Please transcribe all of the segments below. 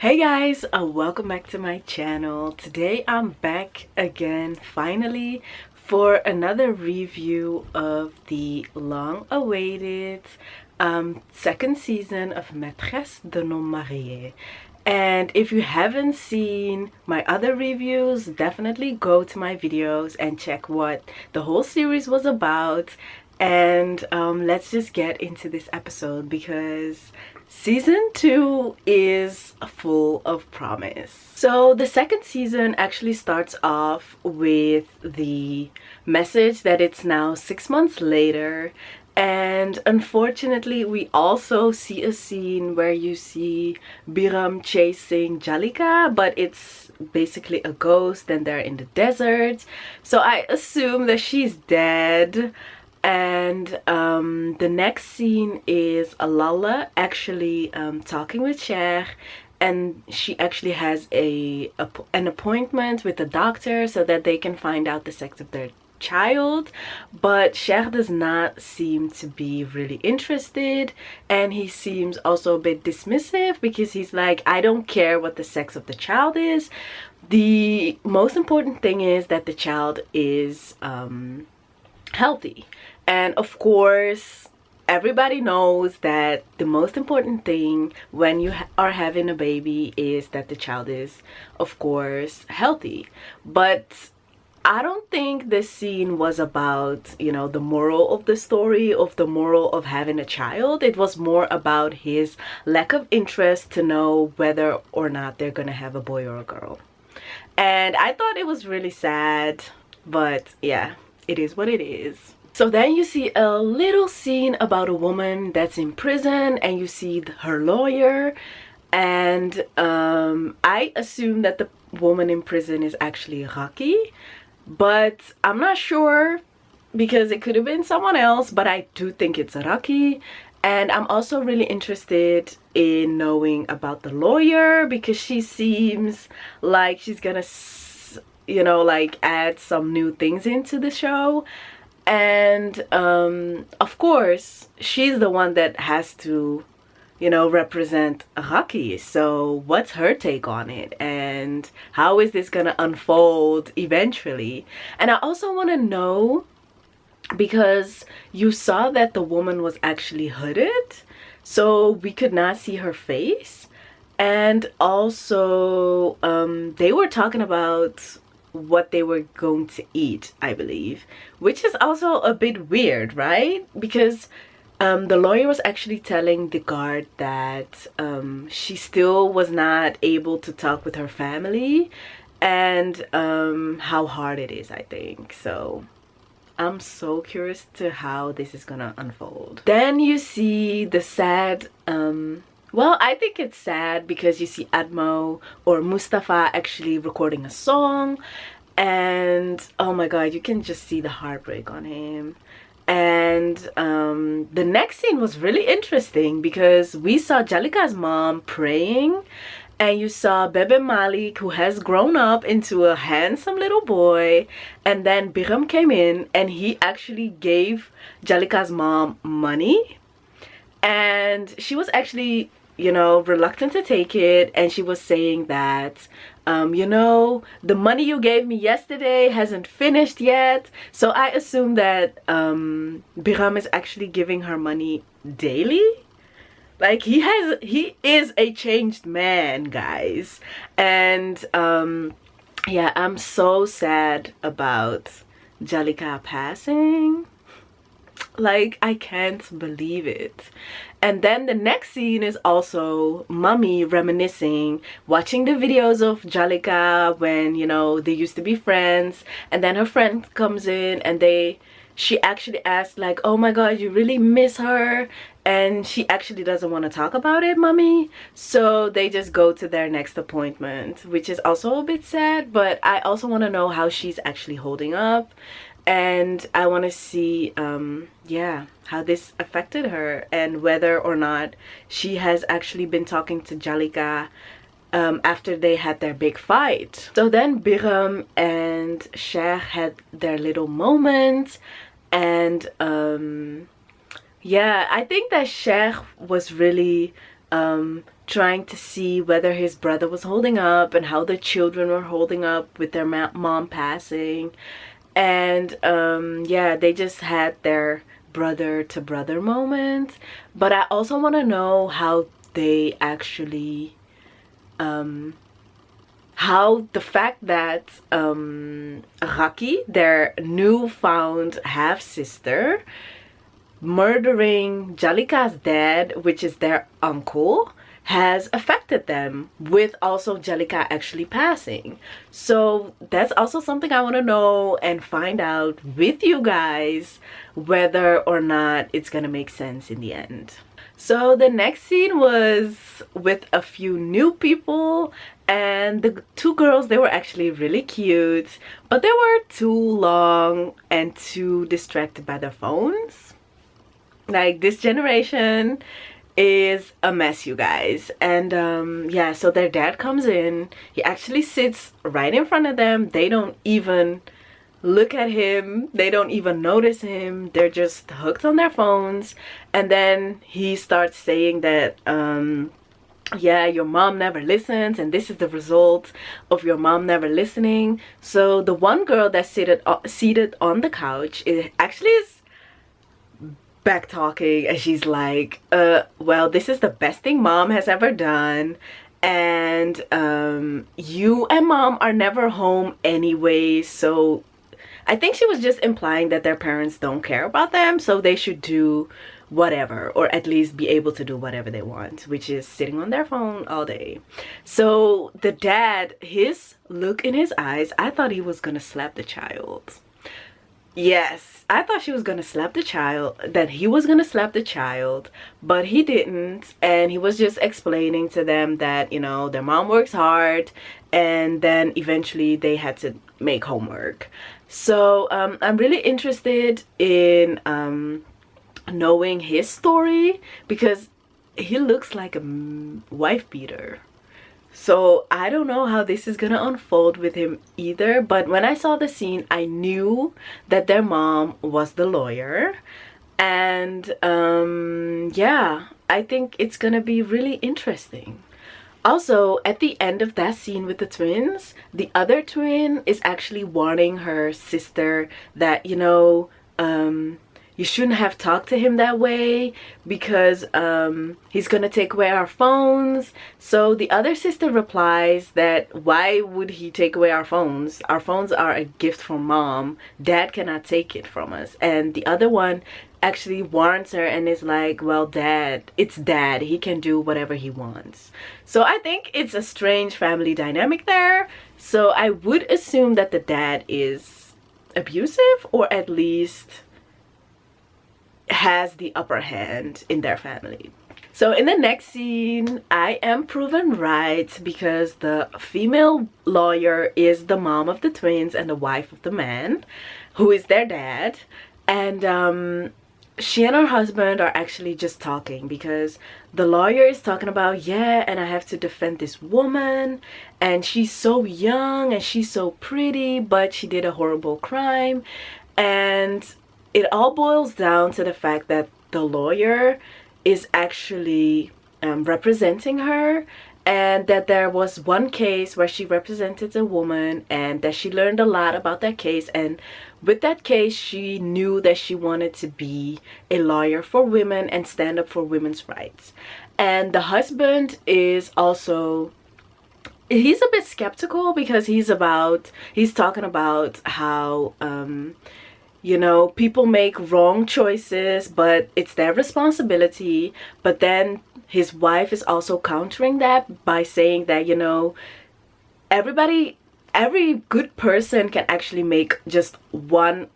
Hey guys, welcome back to my channel. Today I'm back again finally for another review of the long-awaited second season of Maîtresse de Homme marié. And if you haven't seen my other reviews, definitely go to my videos and check what the whole series was about. And let's just get into this episode because season 2 is full of promise. So the second season actually starts off with the message that it's now 6 months later, and unfortunately we also see a scene where you see Biram chasing Jalika, but it's basically a ghost and they're in the desert, so I assume that she's dead. And the next scene is Alala actually talking with Cher, and she actually has an appointment with the doctor so that they can find out the sex of their child. But Cher does not seem to be really interested, and he seems also a bit dismissive because he's like, I don't care what the sex of the child is. The most important thing is that the child is healthy. And of course everybody knows that the most important thing when you are having a baby is that the child is of course healthy. But I don't think this scene was about, you know, the moral of the story, of the moral of having a child. It was more about his lack of interest to know whether or not they're gonna have a boy or a girl. And I thought it was really sad, but yeah, it is what it is. So then you see a little scene about a woman that's in prison, and you see her lawyer, and I assume that the woman in prison is actually Rocky, but I'm not sure because it could have been someone else, but I do think it's Rocky. And I'm also really interested in knowing about the lawyer because she seems like she's gonna, you know, like add some new things into the show. And of course she's the one that has to, you know, represent Rocky. So what's her take on it, and how is this gonna unfold eventually? And I also want to know, because you saw that the woman was actually hooded, so we could not see her face. And also they were talking about what they were going to eat, I believe, which is also a bit weird, right? Because the lawyer was actually telling the guard that she still was not able to talk with her family, and how hard it is, I think. So I'm so curious to how this is gonna unfold. Then you see the sad well, I think it's sad because you see Admo or Mustafa actually recording a song, and oh my god, you can just see the heartbreak on him. And the next scene was really interesting because we saw Jalika's mom praying, and you saw Bebe Malik, who has grown up into a handsome little boy, and then Biram came in and he actually gave Jalika's mom money. And she was actually, you know, reluctant to take it, and she was saying that you know, the money you gave me yesterday hasn't finished yet. So I assume that Biram is actually giving her money daily. Like he is a changed man, guys. And yeah, I'm so sad about Jalika passing. Like, I can't believe it. And then the next scene is also Mommy reminiscing, watching the videos of Jalika when, you know, they used to be friends. And then her friend comes in and she actually asked like, oh my god, you really miss her? And she actually doesn't want to talk about it, Mommy. So they just go to their next appointment, which is also a bit sad. But I also want to know how she's actually holding up. And I want to see yeah, how this affected her, and whether or not she has actually been talking to Jalika after they had their big fight. So then Biram and Cher had their little moment, and yeah, I think that Cher was really trying to see whether his brother was holding up and how the children were holding up with their mom passing. And yeah, they just had their brother to brother moment. But I also want to know how they actually how the fact that Raki, their newfound half-sister, murdering Jalika's dad, which is their uncle, has affected them, with also Jalika actually passing. So that's also something I want to know and find out with you guys, whether or not it's gonna make sense in the end. So the next scene was with a few new people, and the two girls, they were actually really cute, but they were too long and too distracted by their phones. Like, this generation is a mess, you guys. And yeah, so their dad comes in, he actually sits right in front of them. They don't even look at him, they don't even notice him, they're just hooked on their phones. And then he starts saying that yeah, your mom never listens, and this is the result of your mom never listening. So the one girl that's seated on the couch actually is back talking, and she's like, well, this is the best thing mom has ever done, and you and mom are never home anyway. So I think she was just implying that their parents don't care about them, so they should do whatever, or at least be able to do whatever they want, which is sitting on their phone all day. So the dad, his look in his eyes, I thought he was gonna slap the child. Yes, I thought she was gonna slap the child, that he was gonna slap the child, but he didn't. And he was just explaining to them that, you know, their mom works hard, and then eventually they had to make homework. So I'm really interested in knowing his story, because he looks like a wife beater. So I don't know how this is gonna unfold with him either. But when I saw the scene, I knew that their mom was the lawyer. And yeah, I think it's gonna be really interesting. Also, at the end of that scene with the twins, the other twin is actually warning her sister that, you know, you shouldn't have talked to him that way, because he's gonna take away our phones. So the other sister replies that why would he take away our phones? Our phones are a gift from mom. Dad cannot take it from us. And the other one actually warns her and is like, well, dad, it's dad, he can do whatever he wants. So I think it's a strange family dynamic there. So I would assume that the dad is abusive, or at least has the upper hand in their family. So in the next scene, I am proven right, because the female lawyer is the mom of the twins and the wife of the man, who is their dad. And she and her husband are actually just talking, because the lawyer is talking about, yeah, and I have to defend this woman, and she's so young and she's so pretty, but she did a horrible crime. And it all boils down to the fact that the lawyer is actually representing her, and that there was one case where she represented a woman, and that she learned a lot about that case. And with that case, she knew that she wanted to be a lawyer for women and stand up for women's rights. And the husband is also, he's a bit skeptical, because he's talking about how you know, people make wrong choices, but it's their responsibility. But then his wife is also countering that by saying that, you know, every good person can actually make just one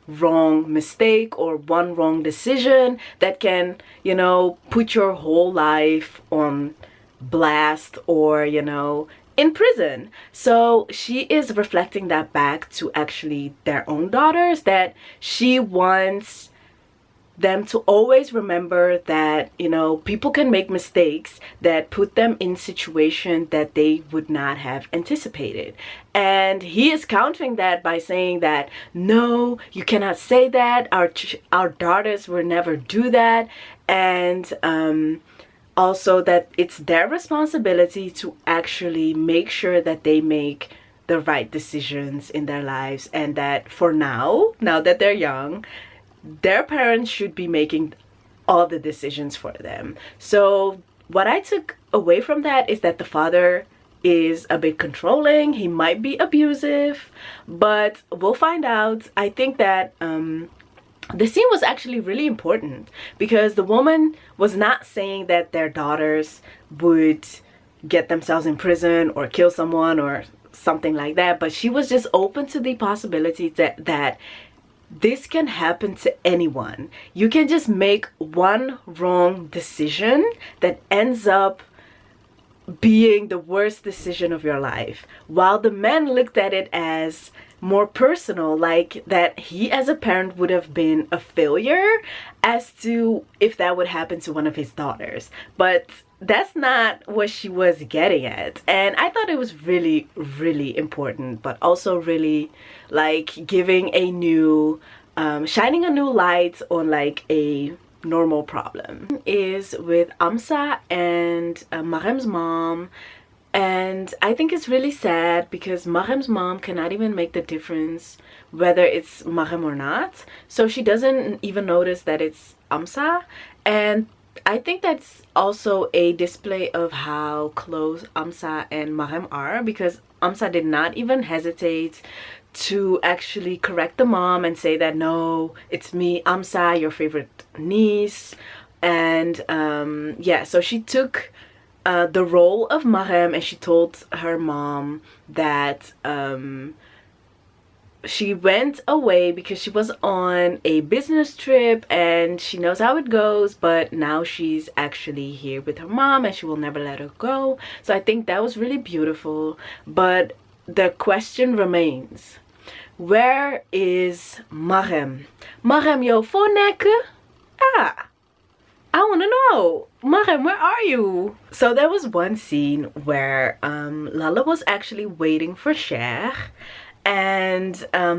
wrong mistake or one wrong decision that can, you know, put your whole life on blast, or, you know, in prison. So she is reflecting that back to actually their own daughters, that she wants them to always remember that, you know, people can make mistakes that put them in situations that they would not have anticipated. And he is countering that by saying that, no, you cannot say that, our daughters will never do that. And also that it's their responsibility to actually make sure that they make the right decisions in their lives, and that for now that they're young, their parents should be making all the decisions for them. So what I took away from that is that the father is a bit controlling. He might be abusive, but we'll find out. I think that the scene was actually really important because the woman was not saying that their daughters would get themselves in prison or kill someone or something like that, but she was just open to the possibility that this can happen to anyone. You can just make one wrong decision that ends up being the worst decision of your life, while the men looked at it as more personal, like that he as a parent would have been a failure as to if that would happen to one of his daughters. But that's not what she was getting at, and I thought it was really, really important, but also really like giving a new shining a new light on like a normal problem. Is with Amsa and Marem's mom, and I think it's really sad because Marem's mom cannot even make the difference whether it's Marem or not, so she doesn't even notice that it's Amsa. And I think that's also a display of how close Amsa and Marem are, because Amsa did not even hesitate to actually correct the mom and say that, no, it's me, Amsa, your favorite niece. And yeah, so she took the role of Marem, and she told her mom that she went away because she was on a business trip and she knows how it goes, but now she's actually here with her mom and she will never let her go. So I think that was really beautiful, but the question remains, where is Marem? Marem, yo, phoneke? Ah, I want to know. Marem, where are you? So there was one scene where Lala was actually waiting for Cher, and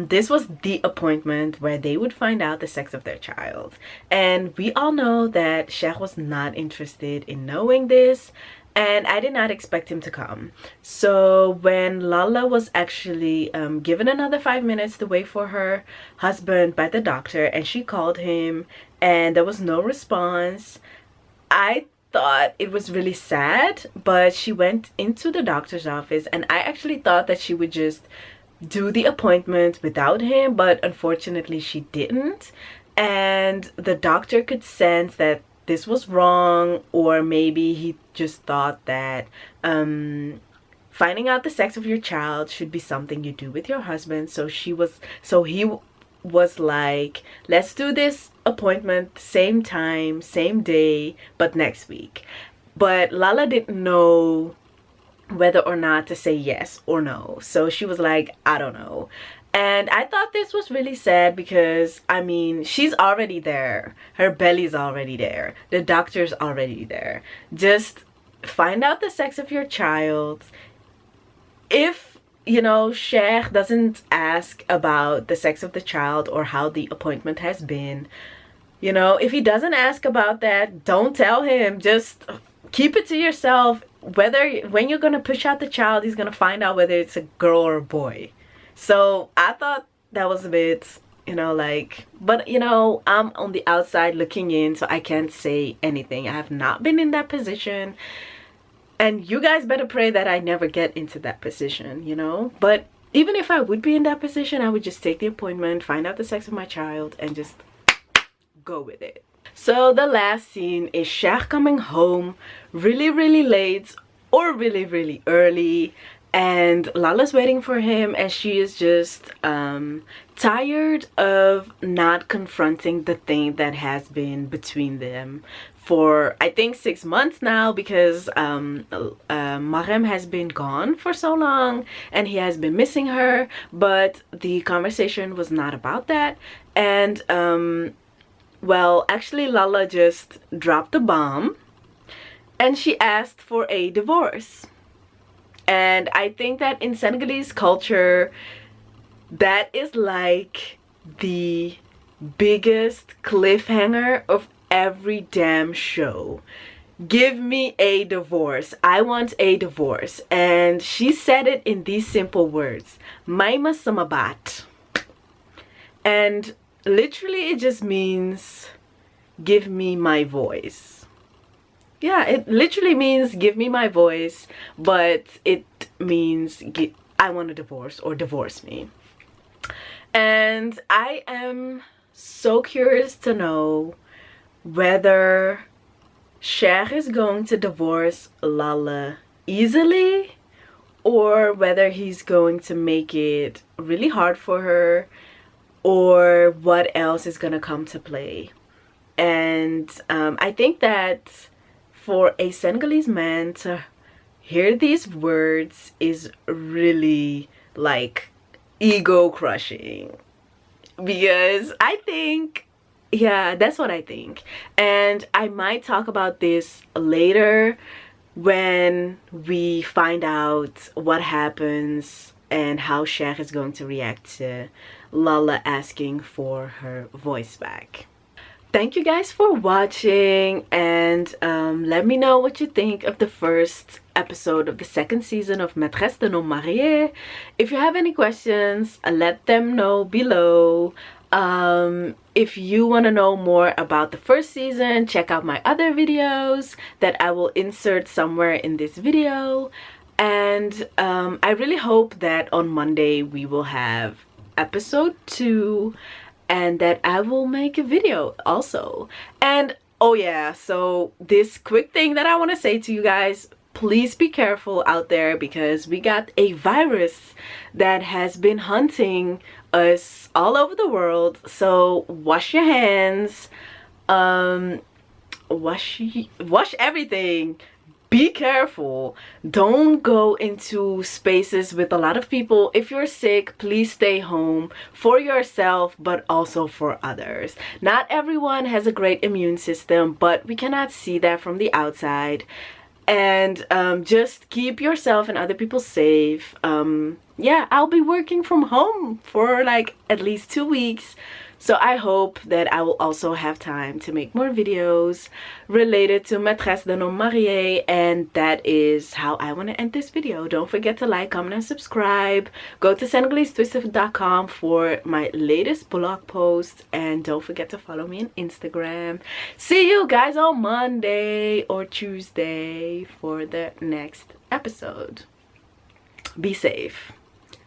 this was the appointment where they would find out the sex of their child. And we all know that Cher was not interested in knowing this, and I did not expect him to come. So when Lala was actually given another 5 minutes to wait for her husband by the doctor, and she called him and there was no response, I thought it was really sad. But she went into the doctor's office, and I actually thought that she would just do the appointment without him, but unfortunately she didn't. And the doctor could sense that this was wrong, or maybe he just thought that finding out the sex of your child should be something you do with your husband. So he was like, let's do this appointment same time, same day, but next week. But Lala didn't know whether or not to say yes or no, so she was like, I don't know. And I thought this was really sad because, I mean, she's already there, her belly's already there, the doctor's already there. Just find out the sex of your child. If, you know, Cher doesn't ask about the sex of the child or how the appointment has been, you know, if he doesn't ask about that, don't tell him. Just keep it to yourself. When you're gonna push out the child, he's gonna find out whether it's a girl or a boy. So I thought that was a bit, you know, like, but you know, I'm on the outside looking in, so I can't say anything. I have not been in that position, and you guys better pray that I never get into that position, you know. But even if I would be in that position, I would just take the appointment, find out the sex of my child, and just go with it. So the last scene is Cher coming home really, really late or really, really early, and Lala's waiting for him, and she is just tired of not confronting the thing that has been between them for, I think, 6 months now, because Marem has been gone for so long and he has been missing her. But the conversation was not about that. And well, actually Lala just dropped a bomb and she asked for a divorce. And I think that in Senegalese culture, that is like the biggest cliffhanger of every damn show. give me a divorce. I want a divorce. And she said it in these simple words. Maima samabat. And literally it just means give me my voice. Yeah, it literally means give me my voice, but it means I want a divorce or divorce me. And I am so curious to know whether Cher is going to divorce Lala easily, or whether he's going to make it really hard for her, or what else is going to come to play. And I think that for a Senegalese man to hear these words is really like ego crushing, because I think, yeah, that's what I think. And I might talk about this later when we find out what happens and how Cher is going to react to Lala asking for her voice back. Thank you guys for watching, and let me know what you think of the first episode of the second season of Maîtresse and I marié. If you have any questions, let them know below. If you want to know more about the first season, check out my other videos that I will insert somewhere in this video. And I really hope that on Monday we will have episode 2 and that I will make a video also. And oh yeah, so this quick thing that I want to say to you guys, please be careful out there, because we got a virus that has been hunting us all over the world. So wash your hands, wash everything. Be careful. Don't go into spaces with a lot of people. If you're sick, please stay home for yourself, but also for others. Not everyone has a great immune system, but we cannot see that from the outside. And just keep yourself and other people safe. Yeah, I'll be working from home for like at least 2 weeks. So I hope that I will also have time to make more videos related to Maîtresse and I marié, and that is how I want to end this video. Don't forget to like, comment, and subscribe. Go to Senegalese for my latest blog posts, and don't forget to follow me on Instagram. See you guys on Monday or Tuesday for the next episode. Be safe,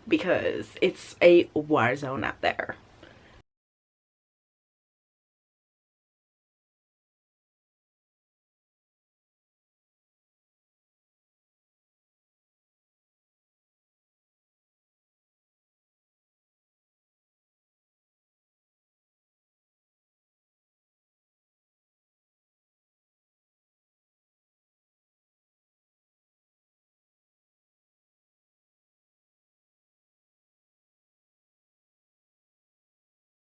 because it's a war zone out there.